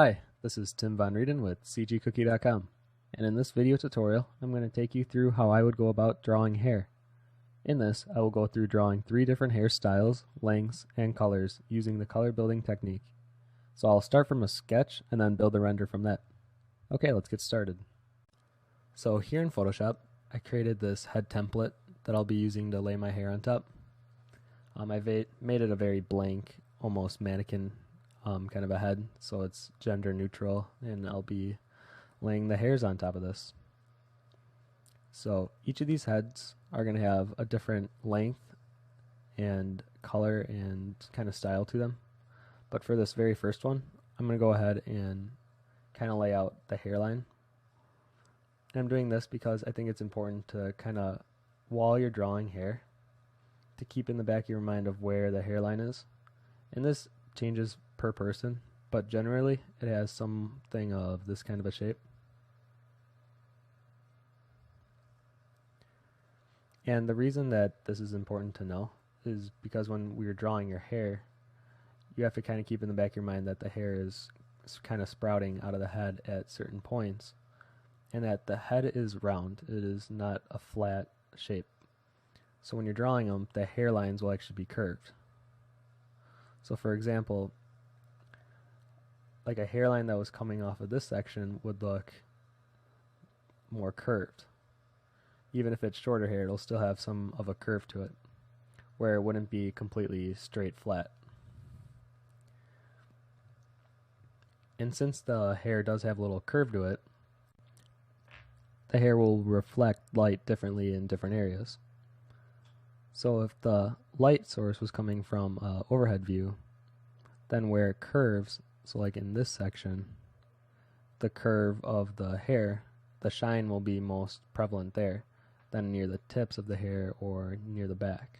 Hi, this is Tim Von Rieden with cgcookie.com, and in this video tutorial I'm going to take you through how I would go about drawing hair. In this, I will go through drawing 3 different hairstyles, lengths, and colors using the color building technique. So I'll start from a sketch and then build a render from that. Okay, let's get started. So here in Photoshop, I created this head template that I'll be using to lay my hair on top. I've made it a very blank, almost mannequin kind of a head, so it's gender neutral, and I'll be laying the hairs on top of this. So each of these heads are going to have a different length and color and kind of style to them. But for this very first one, I'm going to go ahead and kind of lay out the hairline. And I'm doing this because I think it's important to kind of, while you're drawing hair, to keep in the back of your mind of where the hairline is. And this changes per person, but generally it has something of this kind of a shape. And the reason that this is important to know is because when we're drawing your hair, you have to kind of keep in the back of your mind that the hair is kind of sprouting out of the head at certain points, and that the head is round. It is not a flat shape. So when you're drawing them, the hairlines will actually be curved. So for example, like a hairline that was coming off of this section would look more curved. Even if it's shorter hair, it'll still have some of a curve to it, where it wouldn't be completely straight flat. And since the hair does have a little curve to it, the hair will reflect light differently in different areas. So if the light source was coming from an overhead view, then where it curves, so like in this section, the curve of the hair, the shine will be most prevalent there than near the tips of the hair or near the back.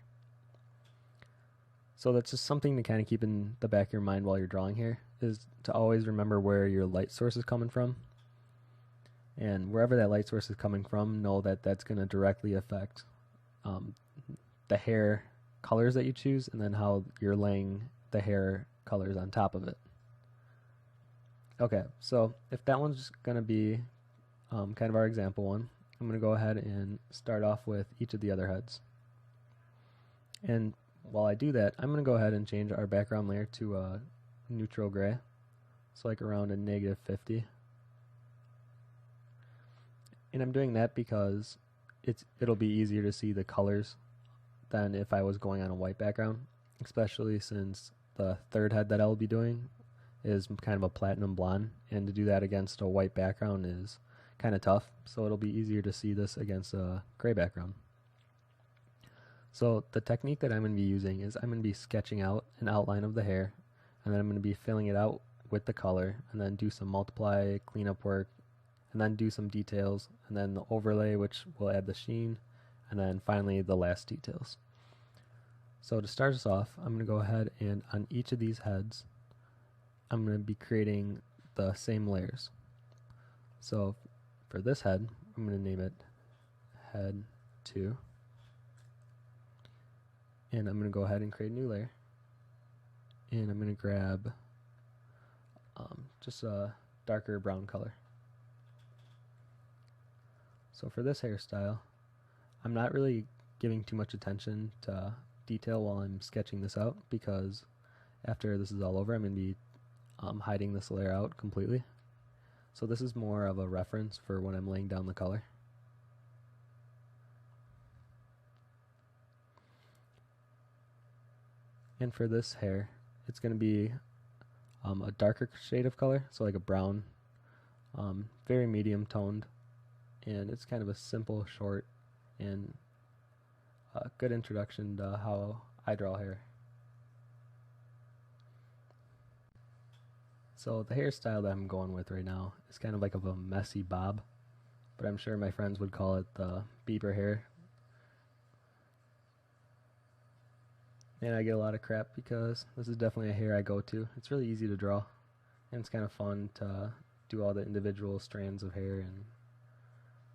So that's just something to kind of keep in the back of your mind while you're drawing here, is to always remember where your light source is coming from. And wherever that light source is coming from, know that that's going to directly affect the hair colors that you choose, and then how you're laying the hair colors on top of it. Okay, so if that one's just going to be kind of our example one, I'm going to go ahead and start off with each of the other heads. And while I do that, I'm going to go ahead and change our background layer to a neutral gray, so like around a -50. And I'm doing that because it'll be easier to see the colors than if I was going on a white background, especially since the third head that I'll be doing is kind of a platinum blonde, and to do that against a white background is kind of tough, so it'll be easier to see this against a gray background. So the technique that I'm going to be using is I'm going to be sketching out an outline of the hair, and then I'm going to be filling it out with the color, and then do some multiply, cleanup work, and then do some details, and then the overlay, which will add the sheen, and then finally the last details. So to start us off, I'm going to go ahead and on each of these heads, I'm going to be creating the same layers. So for this head, I'm going to name it head 2, and I'm going to go ahead and create a new layer, and I'm going to grab just a darker brown color. So for this hairstyle, I'm not really giving too much attention to detail while I'm sketching this out, because after this is all over, I'm going to be hiding this layer out completely. So this is more of a reference for when I'm laying down the color. And for this hair, it's going to be a darker shade of color, so like a brown, very medium toned, and it's kind of a simple, short, and a good introduction to how I draw hair. So the hairstyle that I'm going with right now is kind of like a messy bob, but I'm sure my friends would call it the Bieber hair. And I get a lot of crap because this is definitely a hair I go to. It's really easy to draw, and it's kind of fun to do all the individual strands of hair and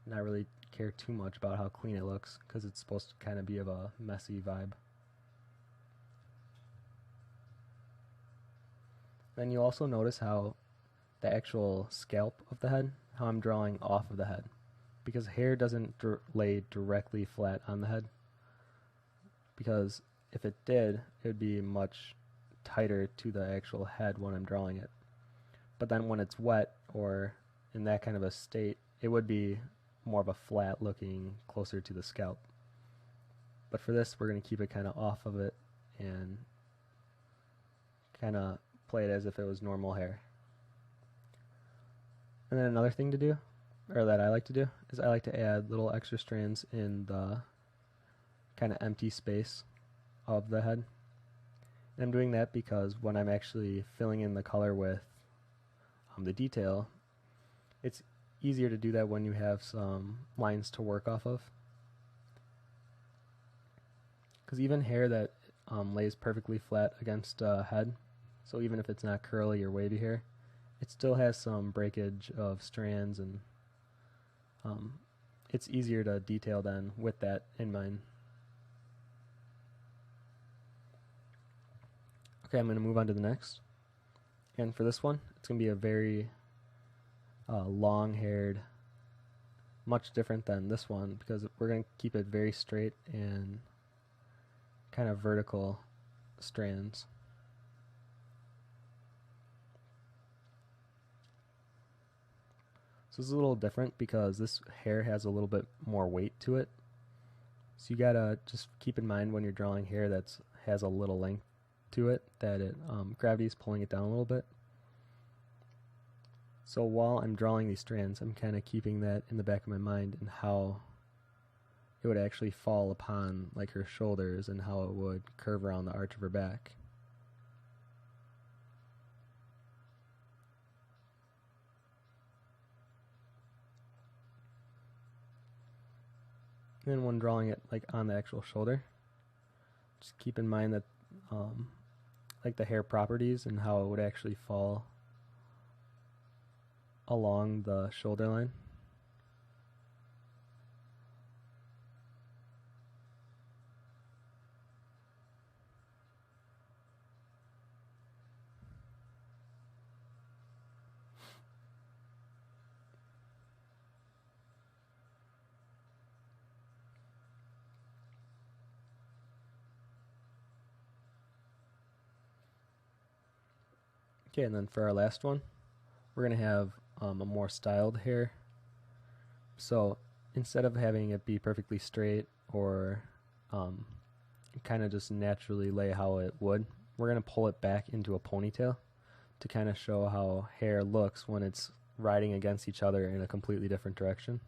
not really care too much about how clean it looks, because it's supposed to kind of be of a messy vibe. Then you also notice how the actual scalp of the head, how I'm drawing off of the head. Because hair doesn't lay directly flat on the head. Because if it did, it would be much tighter to the actual head when I'm drawing it. But then when it's wet or in that kind of a state, it would be more of a flat looking, closer to the scalp. But for this, we're going to keep it kind of off of it and kind of play it as if it was normal hair. And then another thing to do, or that I like to do, is I like to add little extra strands in the kind of empty space of the head. And I'm doing that because when I'm actually filling in the color with the detail, it's easier to do that when you have some lines to work off of. Because even hair that lays perfectly flat against a head, so even if it's not curly or wavy hair, it still has some breakage of strands, and it's easier to detail then with that in mind. Okay, I'm going to move on to the next. And for this one, it's going to be a very long-haired, much different than this one, because we're going to keep it very straight and kind of vertical strands. So this is a little different because this hair has a little bit more weight to it. So you gotta just keep in mind when you're drawing hair that has a little length to it, that gravity is pulling it down a little bit. So while I'm drawing these strands, I'm kind of keeping that in the back of my mind and how it would actually fall upon like her shoulders and how it would curve around the arch of her back. And then when drawing it like on the actual shoulder, just keep in mind that like the hair properties and how it would actually fall along the shoulder line. Okay, and then for our last one, we're going to have a more styled hair. So instead of having it be perfectly straight or kind of just naturally lay how it would, we're going to pull it back into a ponytail to kind of show how hair looks when it's riding against each other in a completely different direction.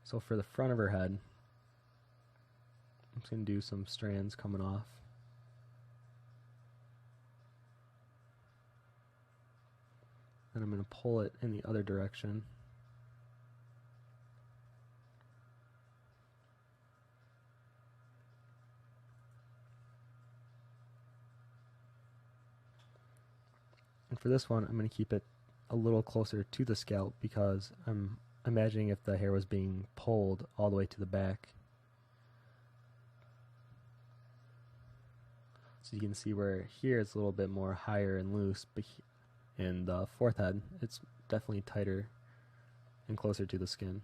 So for the front of her head, I'm just going to do some strands coming off. And I'm going to pull it in the other direction. And for this one, I'm going to keep it a little closer to the scalp because I'm imagining if the hair was being pulled all the way to the back. So you can see where here it's a little bit more higher and loose, but in the fourth head, it's definitely tighter and closer to the skin.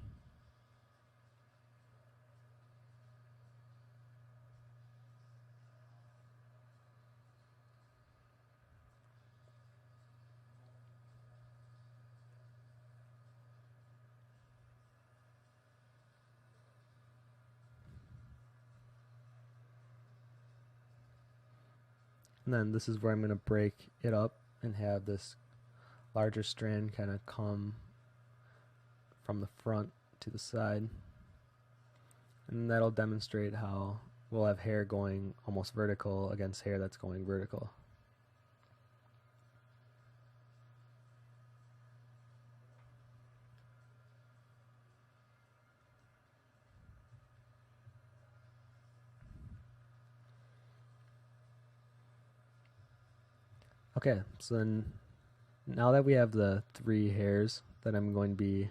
And then this is where I'm going to break it up and have this larger strand kind of come from the front to the side. And that'll demonstrate how we'll have hair going almost vertical against hair that's going vertical. Okay, so then now that we have the 3 hairs that I'm going to be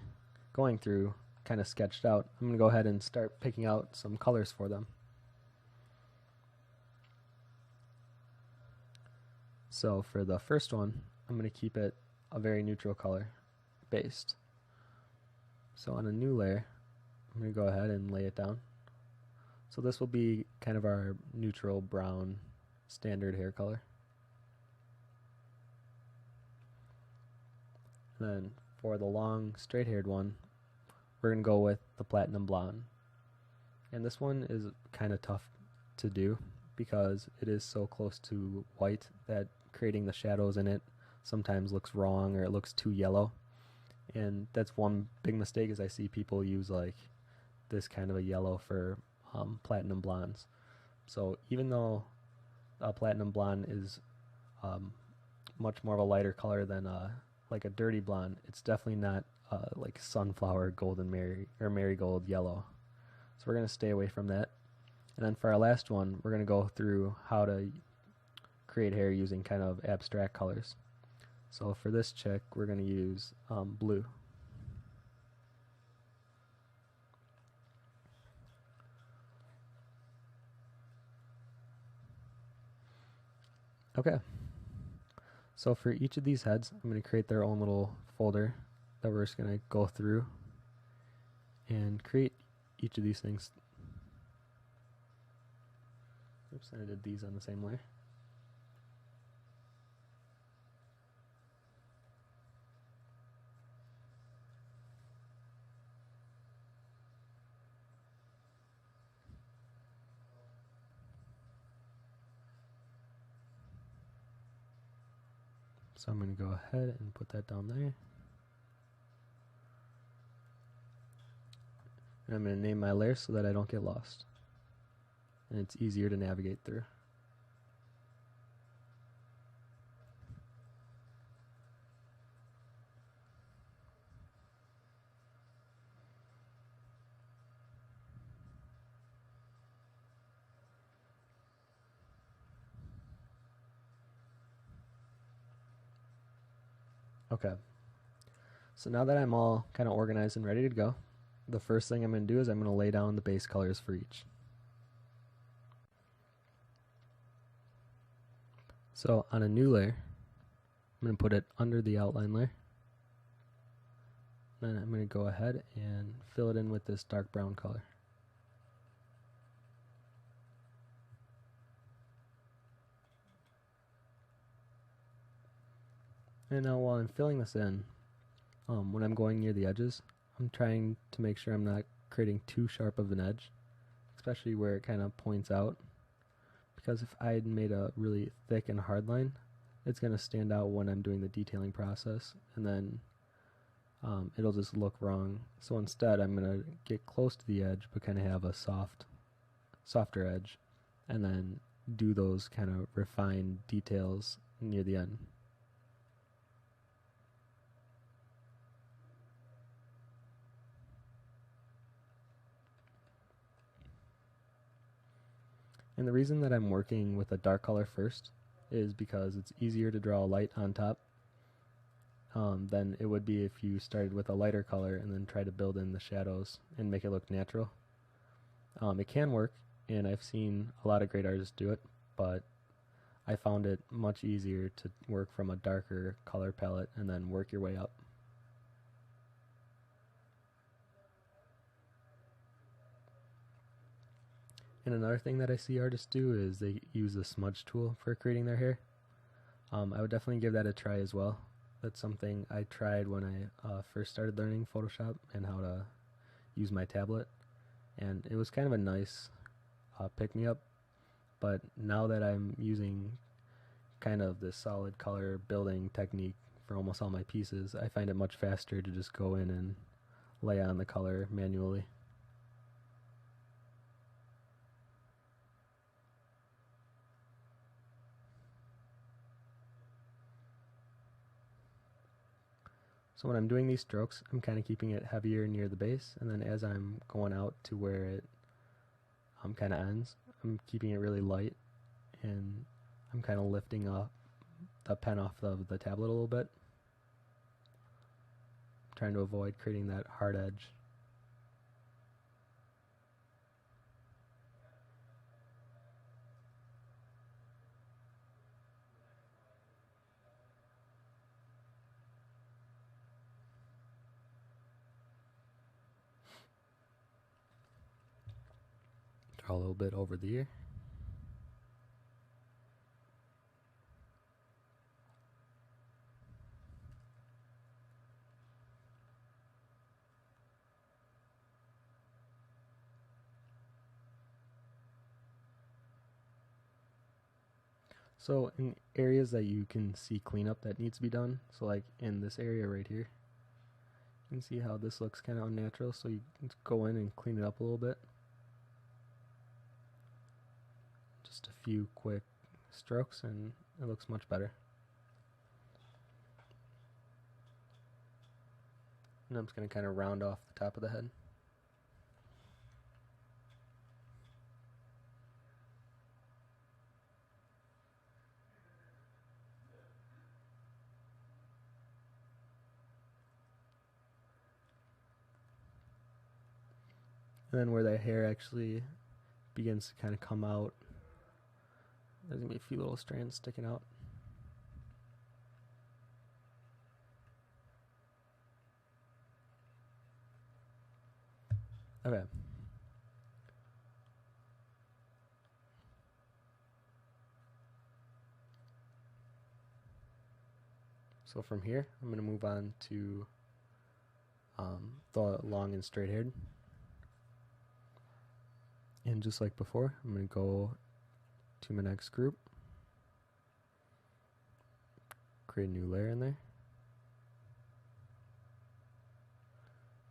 going through kind of sketched out, I'm going to go ahead and start picking out some colors for them. So for the first one, I'm going to keep it a very neutral color based. So on a new layer, I'm going to go ahead and lay it down. So this will be kind of our neutral brown standard hair color. Then for the long straight haired one, we're going to go with the platinum blonde. And this one is kind of tough to do because it is so close to white that creating the shadows in it sometimes looks wrong or it looks too yellow. And that's one big mistake is I see people use like this kind of a yellow for platinum blondes. So even though a platinum blonde is much more of a lighter color than like a dirty blonde, it's definitely not like sunflower golden marigold yellow. So we're going to stay away from that. And then for our last one, we're going to go through how to create hair using kind of abstract colors. So for this chick, we're going to use blue. Okay. So for each of these heads, I'm going to create their own little folder that we're just going to go through and create each of these things. Oops, I did these on the same layer. So I'm going to go ahead and put that down there. And I'm going to name my layer so that I don't get lost. And it's easier to navigate through. Okay, so now that I'm all kind of organized and ready to go, the first thing I'm going to do is I'm going to lay down the base colors for each. So on a new layer, I'm going to put it under the outline layer. Then I'm going to go ahead and fill it in with this dark brown color. And now while I'm filling this in, when I'm going near the edges, I'm trying to make sure I'm not creating too sharp of an edge, especially where it kind of points out. Because if I had made a really thick and hard line, it's going to stand out when I'm doing the detailing process, and then it'll just look wrong. So instead, I'm going to get close to the edge, but kind of have a softer edge, and then do those kind of refined details near the end. And the reason that I'm working with a dark color first is because it's easier to draw light on top than it would be if you started with a lighter color and then try to build in the shadows and make it look natural. It can work, and I've seen a lot of great artists do it, but I found it much easier to work from a darker color palette and then work your way up. And another thing that I see artists do is they use the smudge tool for creating their hair. I would definitely give that a try as well. That's something I tried when I first started learning Photoshop and how to use my tablet. And it was kind of a nice pick-me-up. But now that I'm using kind of this solid color building technique for almost all my pieces, I find it much faster to just go in and lay on the color manually. So when I'm doing these strokes, I'm kind of keeping it heavier near the base, and then as I'm going out to where it kind of ends, I'm keeping it really light, and I'm kind of lifting up the pen off of the tablet a little bit, trying to avoid creating that hard edge. Draw a little bit over the ear. So in areas that you can see cleanup that needs to be done, so like in this area right here, you can see how this looks kind of unnatural, so you can go in and clean it up a little bit. Just a few quick strokes and it looks much better. And I'm just going to kind of round off the top of the head. And then where the hair actually begins to kind of come out, there's going to be a few little strands sticking out. Okay. So from here, I'm going to move on to the long and straight haired. And just like before, I'm going to go to my next group, create a new layer in there.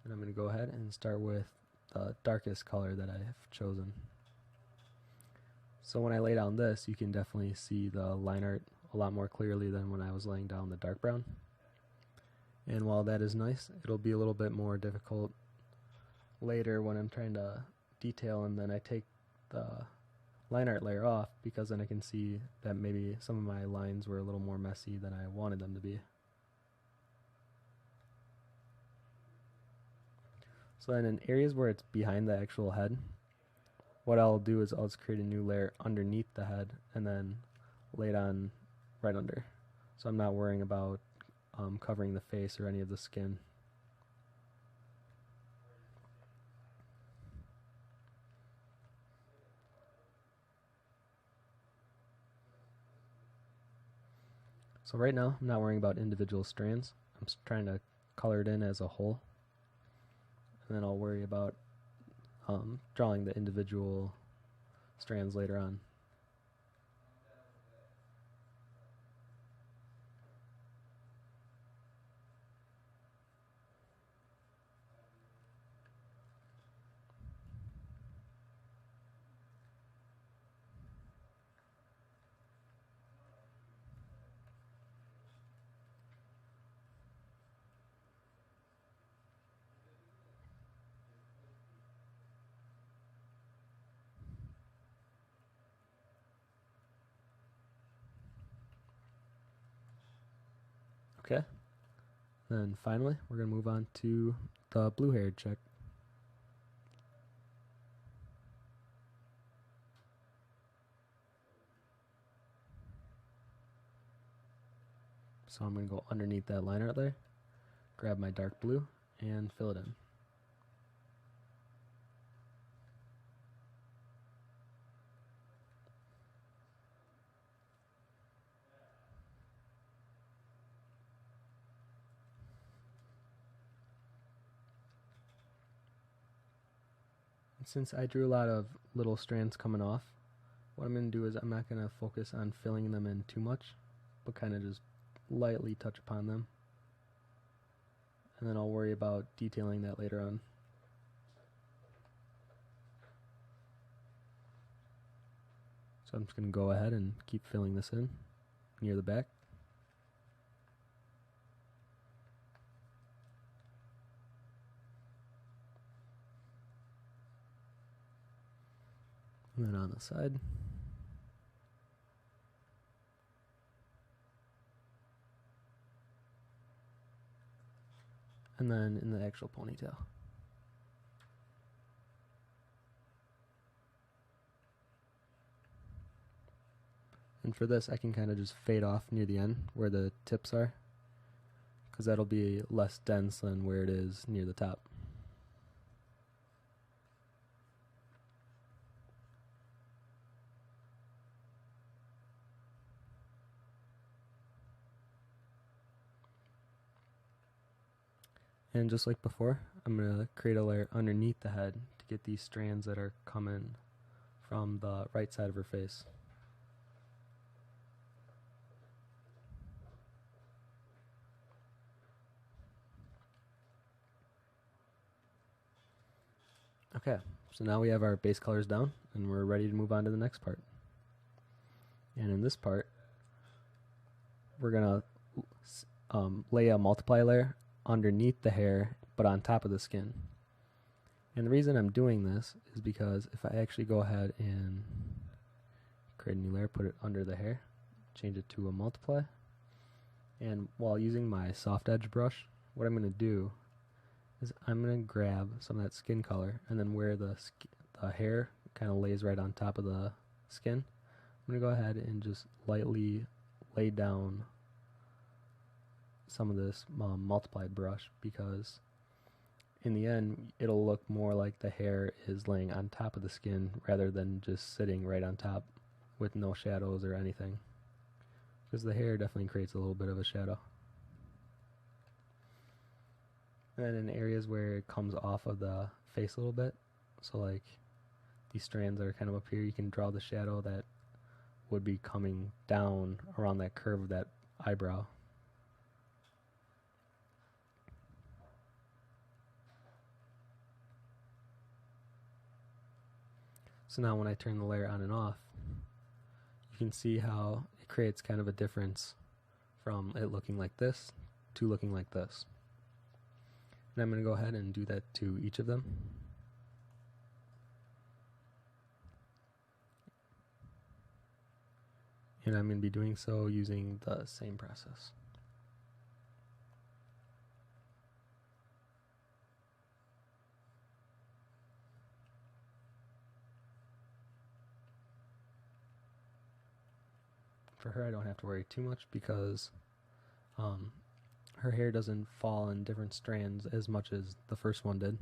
And I'm going to go ahead and start with the darkest color that I have chosen. So when I lay down this, you can definitely see the line art a lot more clearly than when I was laying down the dark brown. And while that is nice, it'll be a little bit more difficult later when I'm trying to detail and then I take the line art layer off, because then I can see that maybe some of my lines were a little more messy than I wanted them to be. So then in areas where it's behind the actual head, what I'll do is I'll just create a new layer underneath the head and then lay it on right under. So I'm not worrying about covering the face or any of the skin. So right now, I'm not worrying about individual strands. I'm just trying to color it in as a whole. And then I'll worry about drawing the individual strands later on. Okay, then finally we're going to move on to the blue-haired chick. So I'm going to go underneath that line art layer, grab my dark blue, and fill it in. Since I drew a lot of little strands coming off, what I'm going to do is I'm not going to focus on filling them in too much, but kind of just lightly touch upon them. And then I'll worry about detailing that later on. So I'm just going to go ahead and keep filling this in near the back. And then on the side. And then in the actual ponytail. And for this, I can kind of just fade off near the end where the tips are, because that'll be less dense than where it is near the top. And just like before, I'm going to create a layer underneath the head to get these strands that are coming from the right side of her face. Okay, so now we have our base colors down and we're ready to move on to the next part. And in this part, we're going to lay a multiply layer underneath the hair but on top of the skin. And the reason I'm doing this is because if I actually go ahead and create a new layer, put it under the hair, change it to a multiply, and while using my soft edge brush, what I'm going to do is I'm going to grab some of that skin color, and then where the hair kind of lays right on top of the skin, I'm going to go ahead and just lightly lay down some of this multiplied brush, because in the end it'll look more like the hair is laying on top of the skin rather than just sitting right on top with no shadows or anything, because the hair definitely creates a little bit of a shadow. And then in areas where it comes off of the face a little bit, so like these strands that are kind of up here, you can draw the shadow that would be coming down around that curve of that eyebrow. So now when I turn the layer on and off, you can see how it creates kind of a difference from it looking like this to looking like this. And I'm going to go ahead and do that to each of them. And I'm going to be doing so using the same process. For her, I don't have to worry too much because her hair doesn't fall in different strands as much as the first one did.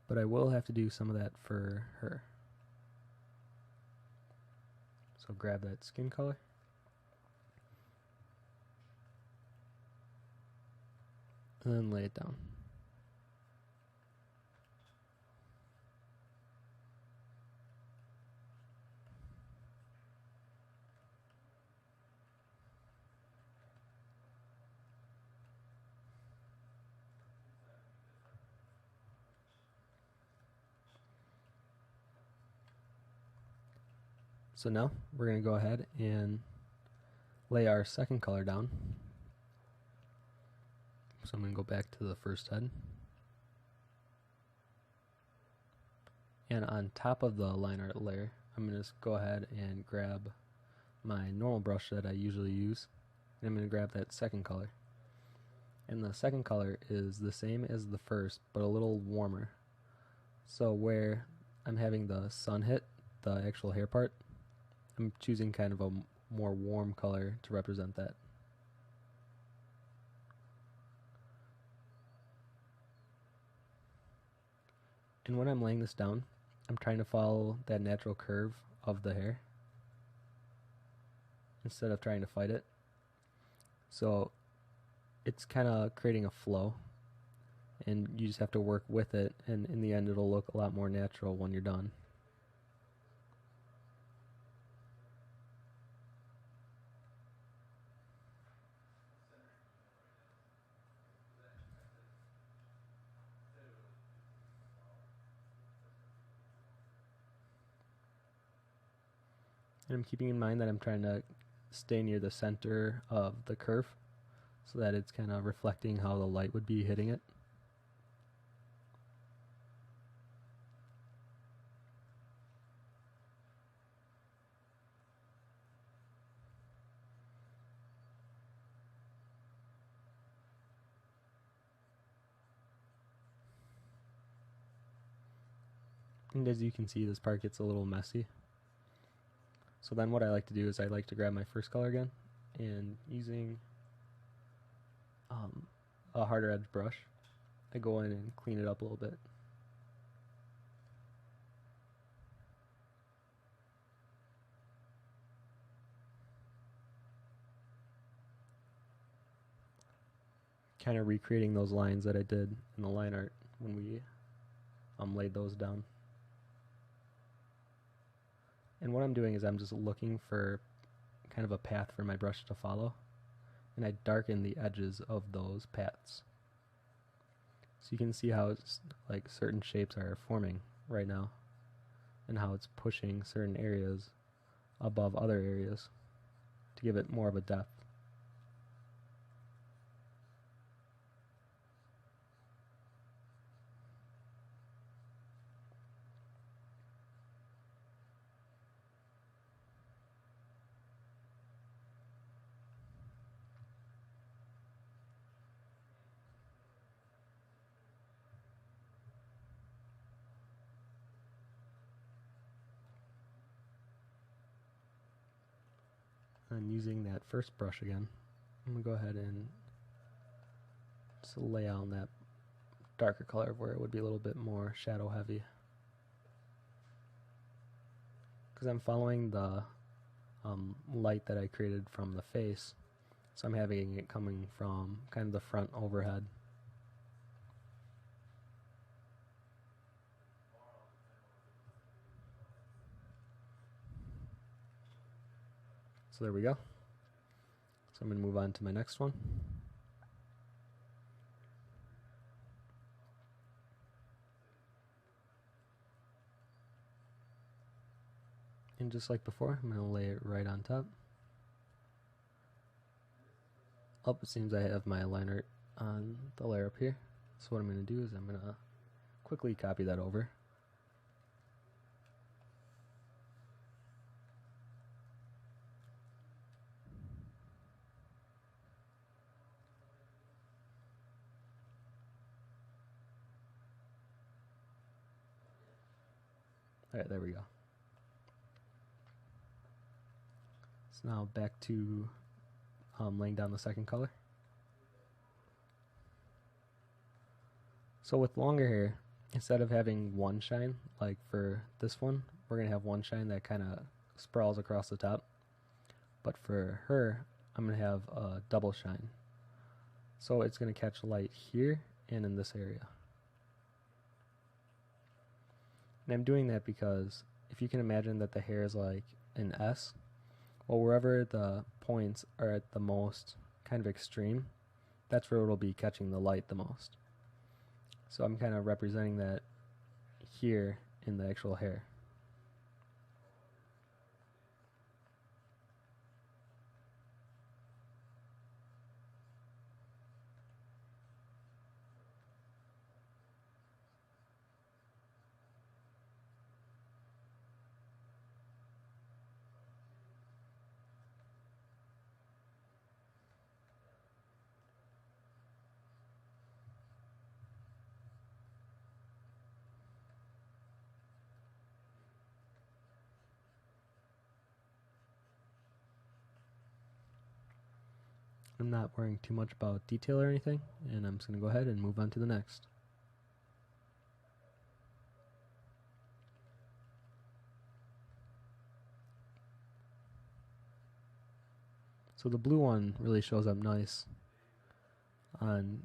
But I will have to do some of that for her. So grab that skin color. And then lay it down. So now we're going to go ahead and lay our second color down. So I'm going to go back to the first head. And on top of the line art layer, I'm going to go ahead and grab my normal brush that I usually use. And I'm going to grab that second color. And the second color is the same as the first, but a little warmer. So where I'm having the sun hit the actual hair part, I'm choosing kind of a more warm color to represent that. And when I'm laying this down, I'm trying to follow that natural curve of the hair instead of trying to fight it. So it's kind of creating a flow, and you just have to work with it, and in the end it'll look a lot more natural when you're done. And I'm keeping in mind that I'm trying to stay near the center of the curve so that it's kind of reflecting how the light would be hitting it. And as you can see, this part gets a little messy. So then what I like to do is I like to grab my first color again, and using a harder edge brush, I go in and clean it up a little bit. kind of recreating those lines that I did in the line art when we laid those down. And what I'm doing is I'm just looking for kind of a path for my brush to follow, and I darken the edges of those paths. So you can see how it's like certain shapes are forming right now, and how it's pushing certain areas above other areas to give it more of a depth. And using that first brush again, I'm going to go ahead and just lay on that darker color where it would be a little bit more shadow heavy. Because I'm following the light that I created from the face, so I'm having it coming from kind of the front overhead. So there we go. So I'm going to move on to my next one. And just like before, I'm going to lay it right on top. Oh, it seems I have my line art on the layer up here. So what I'm going to do is I'm going to quickly copy that over. Alright, there we go. So now back to laying down the second color. So with longer hair, instead of having one shine, like for this one, we're going to have one shine that kind of sprawls across the top. But for her, I'm going to have a double shine. So it's going to catch light here and in this area. And I'm doing that because if you can imagine that the hair is like an S, well, wherever the points are at the most kind of extreme, that's where it'll be catching the light the most. So I'm kind of representing that here in the actual hair. I'm not worrying too much about detail or anything, and I'm just going to go ahead and move on to the next. So the blue one really shows up nice on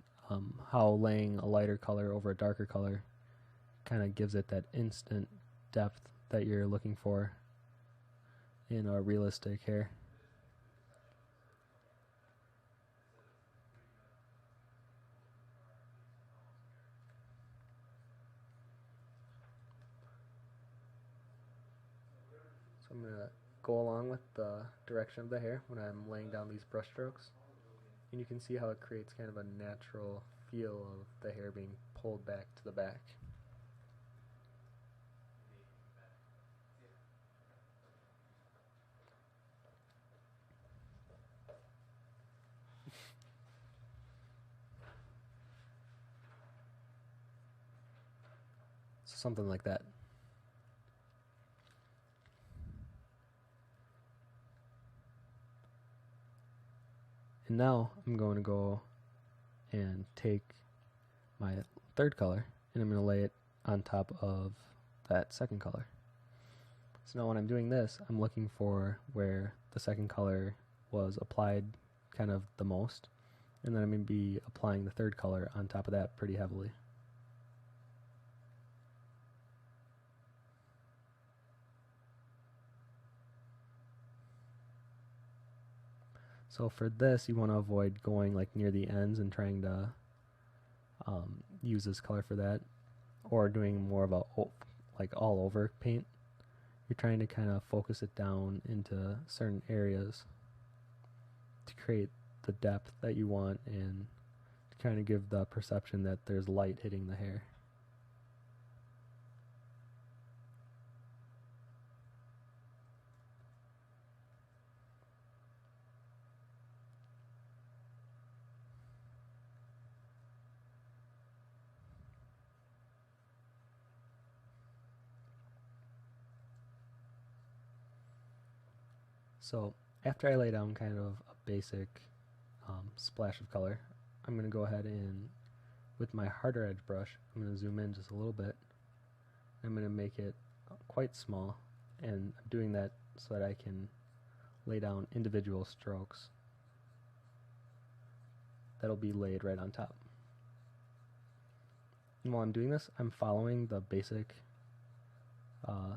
how laying a lighter color over a darker color kind of gives it that instant depth that you're looking for in a realistic hair. So I'm going to go along with the direction of the hair when I'm laying down these brush strokes. And you can see how it creates kind of a natural feel of the hair being pulled back to the back. So something like that. And now I'm going to go and take my third color and I'm going to lay it on top of that second color. So now when I'm doing this, I'm looking for where the second color was applied kind of the most, And then I'm going to be applying the third color on top of that pretty heavily. So for this, you want to avoid going like near the ends and trying to use this color for that, or doing more of a like all over paint. You're trying to kind of focus it down into certain areas to create the depth that you want and to kind of give the perception that there's light hitting the hair. So after I lay down kind of a basic splash of color, I'm going to go ahead and, with my harder edge brush, I'm going to zoom in just a little bit. I'm going to make it quite small, and I'm doing that so that I can lay down individual strokes that'll be laid right on top. And while I'm doing this, I'm following the basic kind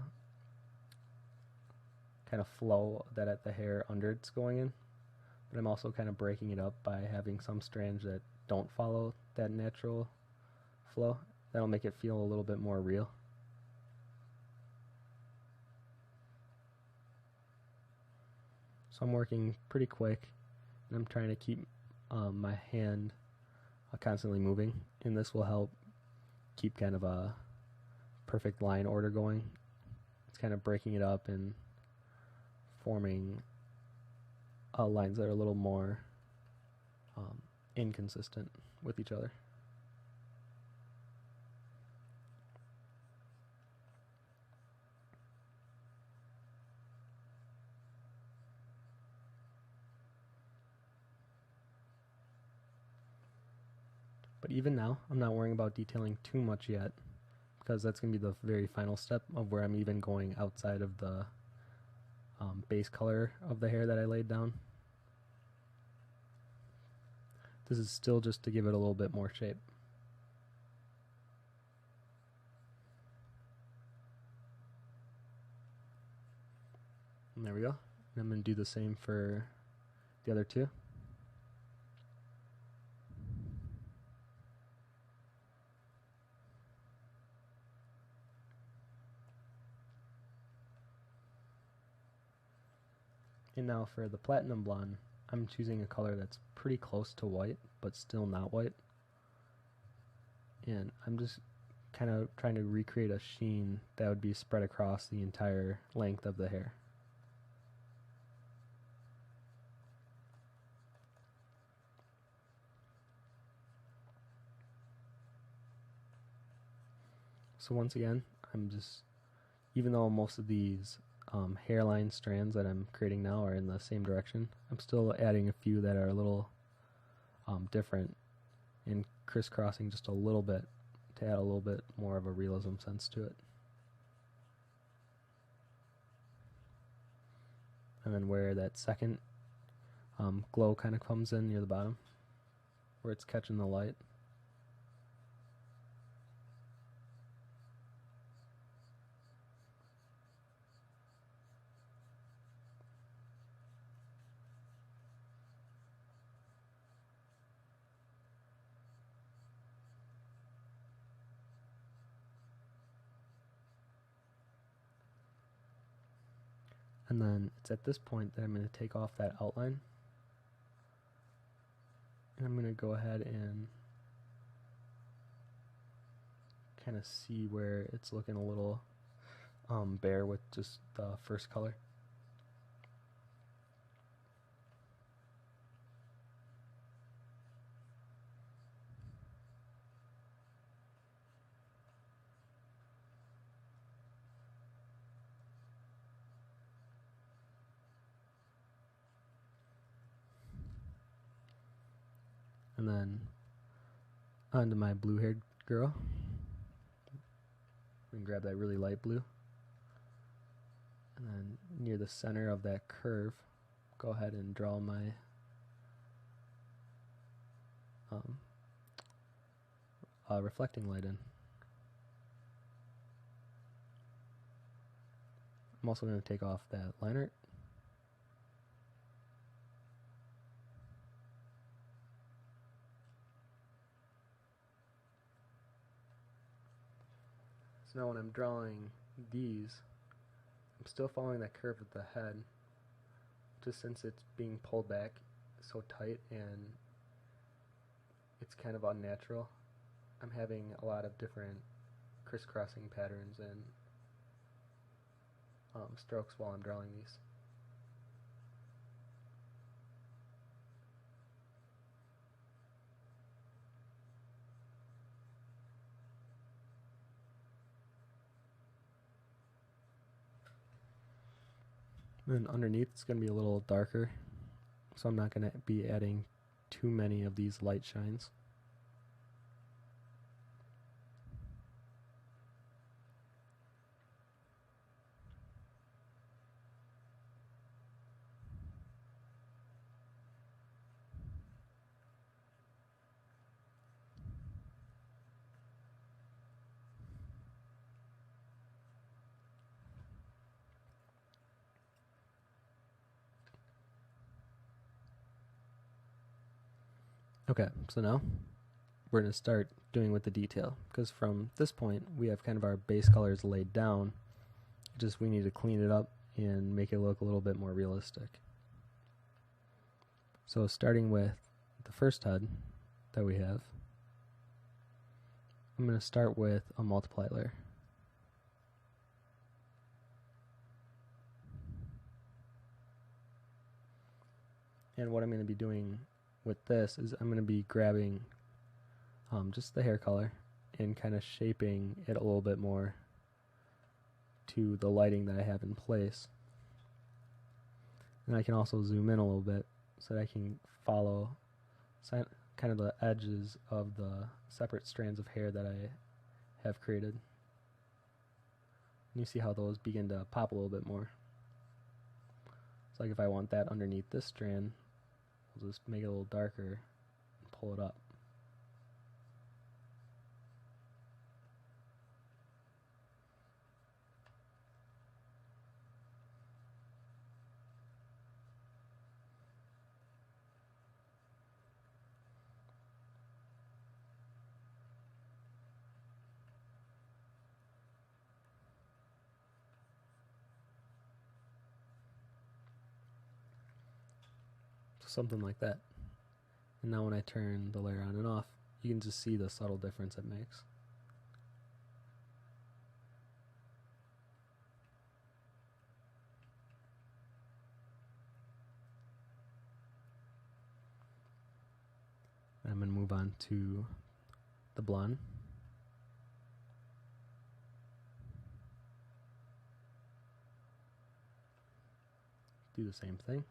of flow that at the hair under it's going in, but I'm also kind of breaking it up by having some strands that don't follow that natural flow. That'll make it feel a little bit more real. So I'm working pretty quick, and I'm trying to keep my hand constantly moving, and this will help keep kind of a perfect line order going. It's kind of breaking it up and forming lines that are a little more inconsistent with each other. But even now, I'm not worrying about detailing too much yet, because that's going to be the very final step of where I'm even going outside of the base color of the hair that I laid down. This is still just to give it a little bit more shape. And there we go. And I'm going to do the same for the other two. And now for the platinum blonde, I'm choosing a color that's pretty close to white, but still not white. And I'm just kind of trying to recreate a sheen that would be spread across the entire length of the hair. So once again, I'm just, even though most of these hairline strands that I'm creating now are in the same direction, I'm still adding a few that are a little different and crisscrossing just a little bit to add a little bit more of a realism sense to it. And then where that second glow kind of comes in near the bottom, where it's catching the light, and then it's at this point that I'm going to take off that outline, and I'm going to go ahead and kind of see where it's looking a little bare with just the first color. And then onto my blue-haired girl. We can grab that really light blue. And then near the center of that curve, go ahead and draw my reflecting light in. I'm also going to take off that line art. So now when I'm drawing these, I'm still following that curve at the head, just since it's being pulled back so tight and it's kind of unnatural. I'm having a lot of different crisscrossing patterns and strokes while I'm drawing these. And underneath it's going to be a little darker, so I'm not going to be adding too many of these light shines. Okay, so now we're going to start doing with the detail, because from this point we have kind of our base colors laid down, just we need to clean it up and make it look a little bit more realistic. So starting with the first HUD that we have, I'm going to start with a multiply layer. And what I'm going to be doing with this is I'm going to be grabbing just the hair color and kind of shaping it a little bit more to the lighting that I have in place. And I can also zoom in a little bit so that I can follow kind of the edges of the separate strands of hair that I have created. And you see how those begin to pop a little bit more. So like if I want that underneath this strand, we'll just make it a little darker and pull it up. Something like that. And now when I turn the layer on and off, you can just see the subtle difference it makes. I'm going to move on to the blonde. Do the same thing.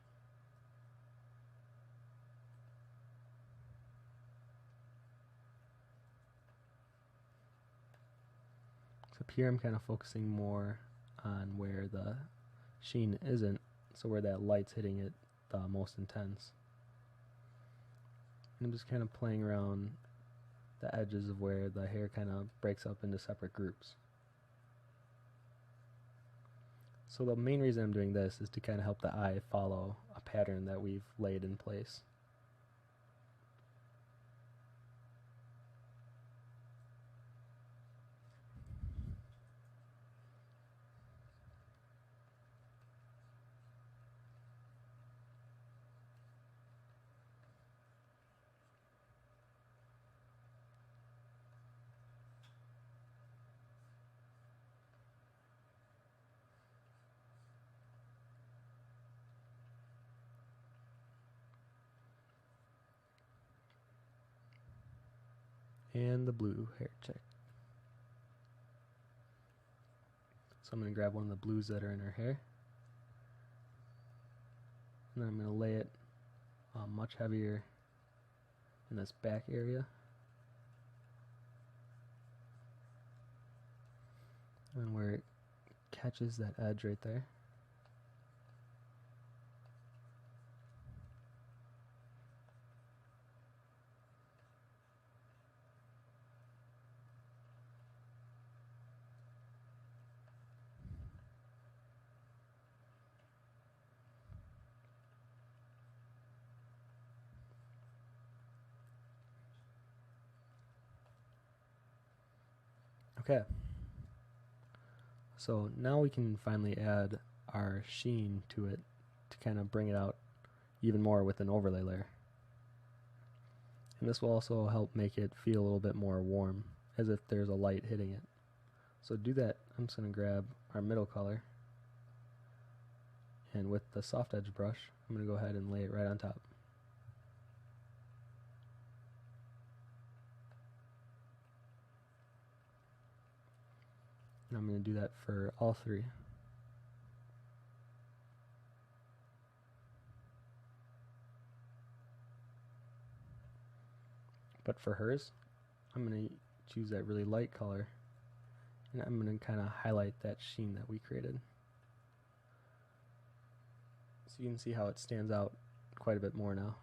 Up here I'm kind of focusing more on where the sheen isn't, so where that light's hitting it the most intense. And I'm just kind of playing around the edges of where the hair kind of breaks up into separate groups. So the main reason I'm doing this is to kind of help the eye follow a pattern that we've laid in place. And the blue hair check. So I'm going to grab one of the blues that are in her hair, and then I'm going to lay it much heavier in this back area. And where it catches that edge right there. Okay, so now we can finally add our sheen to it to kind of bring it out even more with an overlay layer. And this will also help make it feel a little bit more warm, as if there's a light hitting it. So to do that, I'm just going to grab our middle color, and with the soft edge brush, I'm going to go ahead and lay it right on top. And I'm going to do that for all three. But for hers, I'm going to choose that really light color, and I'm going to kind of highlight that sheen that we created. So you can see how it stands out quite a bit more now.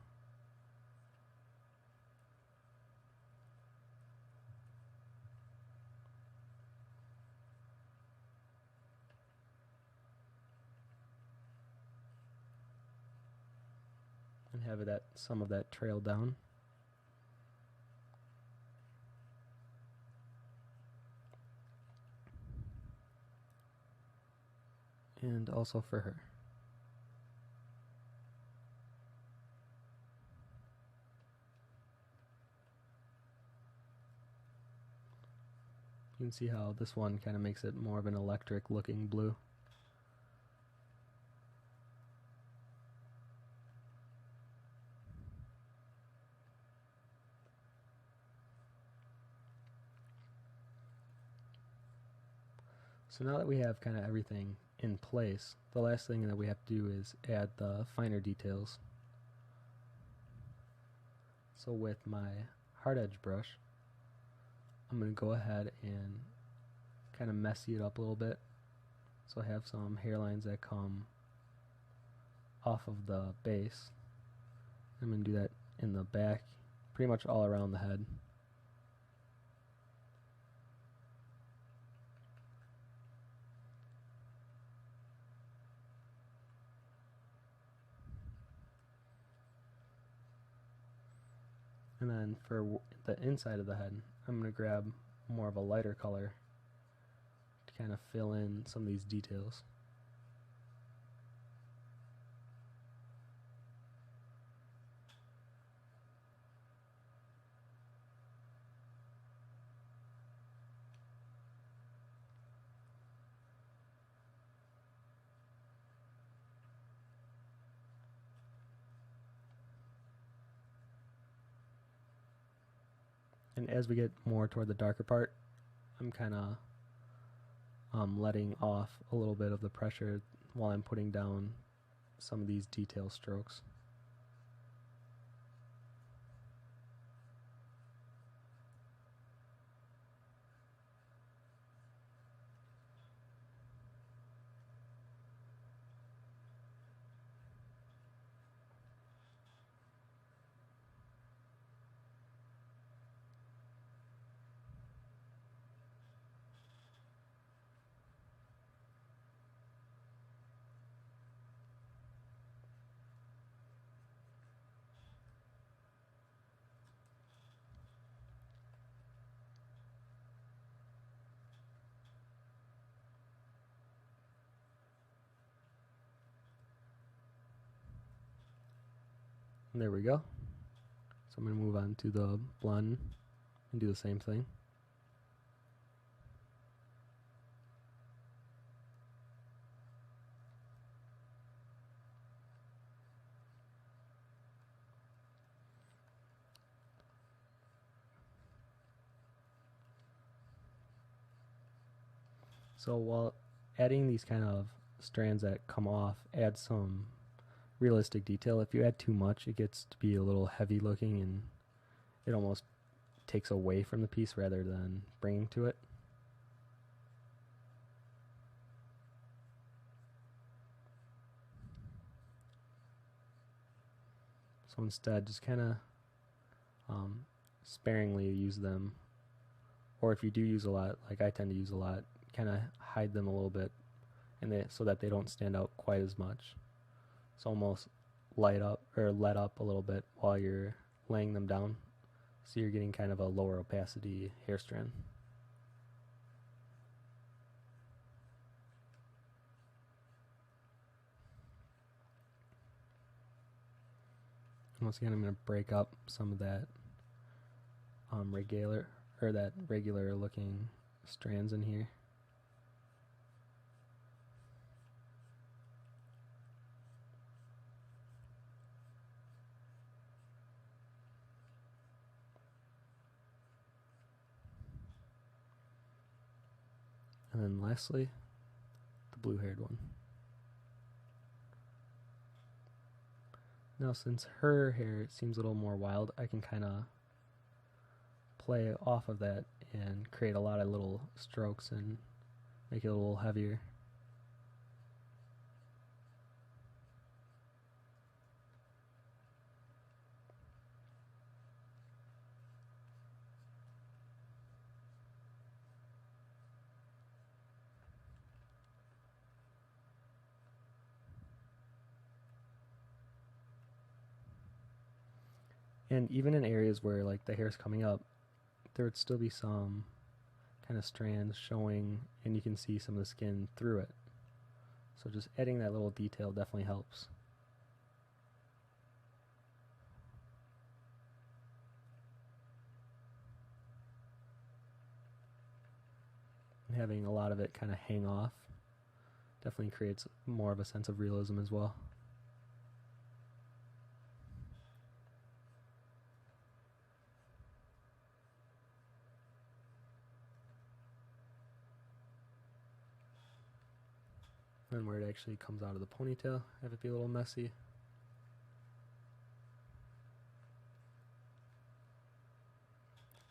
And have that some of that trail down. And also for her. You can see how this one kind of makes it more of an electric looking blue. So now that we have kind of everything in place, the last thing that we have to do is add the finer details. So with my hard edge brush, I'm going to go ahead and kind of messy it up a little bit. So I have some hairlines that come off of the base. I'm going to do that in the back, pretty much all around the head. And then for the inside of the head, I'm going to grab more of a lighter color to kind of fill in some of these details. And as we get more toward the darker part, I'm kind of letting off a little bit of the pressure while I'm putting down some of these detail strokes. And there we go. So I'm going to move on to the blonde and do the same thing. So while adding these kind of strands that come off, add some realistic detail. If you add too much, it gets to be a little heavy looking and it almost takes away from the piece rather than bringing to it. So instead, just kind of sparingly use them, or if you do use a lot, like I tend to use a lot, kind of hide them a little bit, and so that they don't stand out quite as much. So almost light up or let up a little bit while you're laying them down, so you're getting kind of a lower opacity hair strand. Once again, I'm going to break up some of that regular looking strands in here. And then lastly, the blue-haired one. Now since her hair seems a little more wild, I can kind of play off of that and create a lot of little strokes and make it a little heavier. And even in areas where like the hair is coming up, there would still be some kind of strands showing, and you can see some of the skin through it. So just adding that little detail definitely helps. And having a lot of it kind of hang off definitely creates more of a sense of realism as well. And where it actually comes out of the ponytail, have it be a little messy.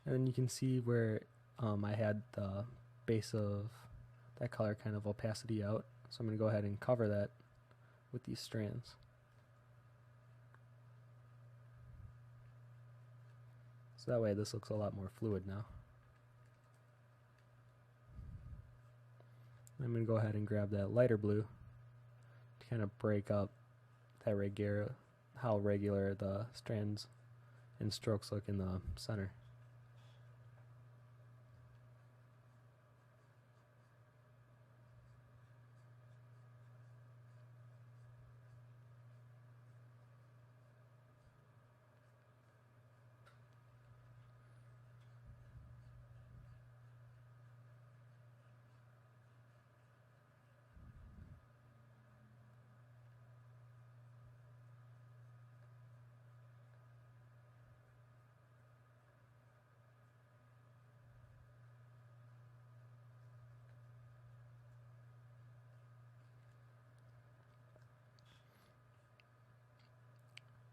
And then you can see where I had the base of that color kind of opacity out. So I'm going to go ahead and cover that with these strands. So that way this looks a lot more fluid now. I'm going to go ahead and grab that lighter blue to kind of break up that how regular the strands and strokes look in the center.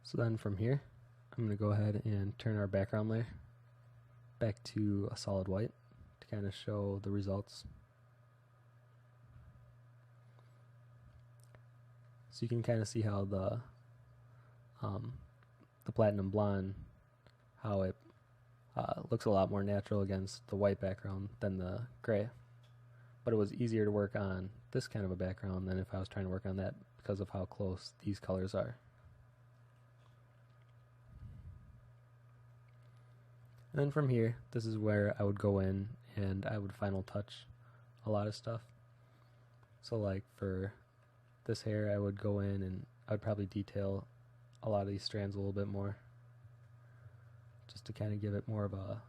So then from here, I'm going to go ahead and turn our background layer back to a solid white to kind of show the results. So you can kind of see how the platinum blonde, how it looks a lot more natural against the white background than the gray. But it was easier to work on this kind of a background than if I was trying to work on that because of how close these colors are. And then from here, this is where I would go in and I would final touch a lot of stuff. So like for this hair, I would go in and I would probably detail a lot of these strands a little bit more, just to kind of give it more of a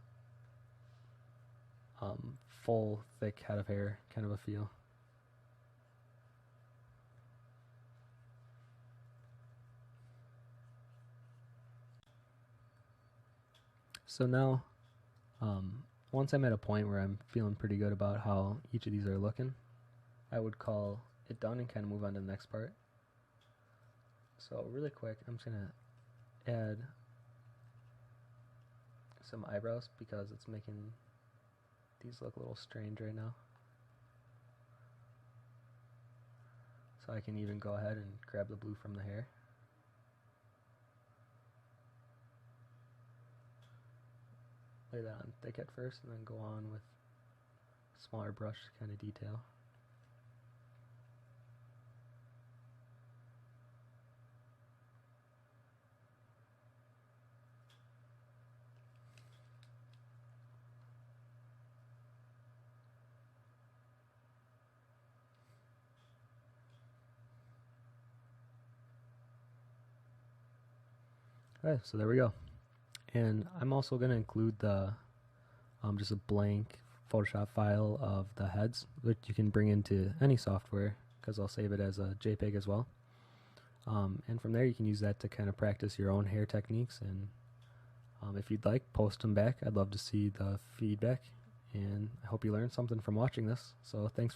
full, thick head of hair kind of a feel. So now, once I'm at a point where I'm feeling pretty good about how each of these are looking, I would call it done and kind of move on to the next part. So really quick, I'm just going to add some eyebrows because it's making these look a little strange right now. So I can even go ahead and grab the blue from the hair. Lay that on thick at first and then go on with a smaller brush kind of detail. Okay, so there we go. And I'm also going to include the just a blank Photoshop file of the heads, which you can bring into any software because I'll save it as a JPEG as well. And from there you can use that to kind of practice your own hair techniques, and if you'd like, post them back. I'd love to see the feedback, and I hope you learned something from watching this. So thanks for watching.